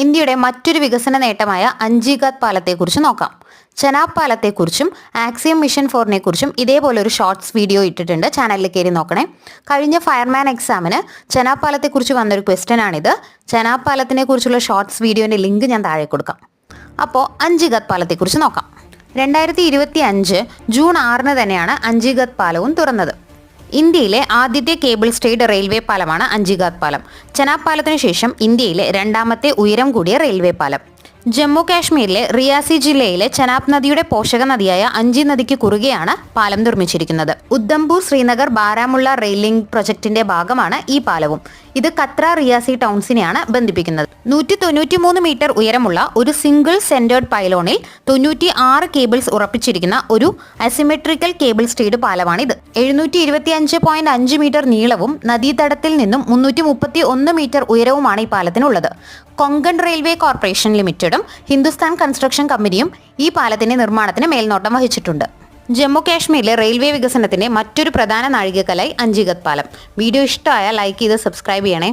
ഇന്ത്യയുടെ മറ്റൊരു വികസന നേട്ടമായ അഞ്ചിഗാത്ത് പാലത്തെക്കുറിച്ച് നോക്കാം. ചെനാബ് പാലത്തെക്കുറിച്ചും ആക്സിയം മിഷൻ 4നെ കുറിച്ചും ഇതേപോലെ ഒരു ഷോർട്സ് വീഡിയോ ഇട്ടിട്ടുണ്ട്. ചാനലിൽ കയറി നോക്കണേ. കഴിഞ്ഞ ഫയർമാൻ എക്സാമിന് ചെനാബ് പാലത്തെക്കുറിച്ച് വന്നൊരു ക്വസ്റ്റ്യൻ ആണിത്. ചെനാബ് പാലത്തിനെ കുറിച്ചുള്ള ഷോർട്സ് വീഡിയോൻ്റെ ലിങ്ക് ഞാൻ താഴെ കൊടുക്കാം. അപ്പോൾ അഞ്ചിഗാത്ത് പാലത്തെക്കുറിച്ച് നോക്കാം. 2025 ജൂൺ 6 തന്നെയാണ് അഞ്ചിഗാത്ത് പാലവും തുറന്നത്. ഇന്ത്യയിലെ ആദ്യത്തെ കേബിൾ സ്റ്റേഡ് റെയിൽവേ പാലമാണ് അഞ്ചിഗാത്ത് പാലം. ചെനാബ് പാലത്തിനു ശേഷം ഇന്ത്യയിലെ രണ്ടാമത്തെ ഉയരം കൂടിയ റെയിൽവേ പാലം. ജമ്മു കാശ്മീരിലെ റിയാസി ജില്ലയിലെ ചെനാബ് നദിയുടെ പോഷക നദിയായ അഞ്ചി നദിക്ക് കുറുകെയാണ് പാലം നിർമ്മിച്ചിരിക്കുന്നത്. ഉദ്ധംപൂർ ശ്രീനഗർ ബാരാമുള്ള റെയിൽ ലിങ്ക് പ്രൊജക്ടിന്റെ ഭാഗമാണ് ഈ പാലവും. ഇത് കത്ര റിയാസി ടൗൺസിനെയാണ് ബന്ധിപ്പിക്കുന്നത്. 193 മീറ്റർ ഉയരമുള്ള ഒരു സിംഗിൾ സെന്റേർഡ് പൈലോണിൽ 96 കേബിൾസ് ഉറപ്പിച്ചിരിക്കുന്ന ഒരു അസിമെട്രിക്കൽ കേബിൾ സ്റ്റേഡ് പാലമാണിത്. 725.5 മീറ്റർ നീളവും നദീതടത്തിൽ നിന്നും 331 മീറ്റർ ഉയരവുമാണ് ഈ പാലത്തിനുള്ളത്. കൊങ്കൺ റെയിൽവേ കോർപ്പറേഷൻ ലിമിറ്റഡും ഹിന്ദുസ്ഥാൻ കൺസ്ട്രക്ഷൻ കമ്പനിയും ഈ പാലത്തിന്റെ നിർമ്മാണത്തിന് മേൽനോട്ടം വഹിച്ചിട്ടുണ്ട്. ജമ്മു കാശ്മീരിലെ റെയിൽവേ വികസനത്തിന്റെ മറ്റൊരു പ്രധാന നാഴികക്കല്ലായി അഞ്ചിഗാത്ത് പാലം. വീഡിയോ ഇഷ്ടമായ ലൈക്ക് ചെയ്ത് സബ്സ്ക്രൈബ് ചെയ്യണേ.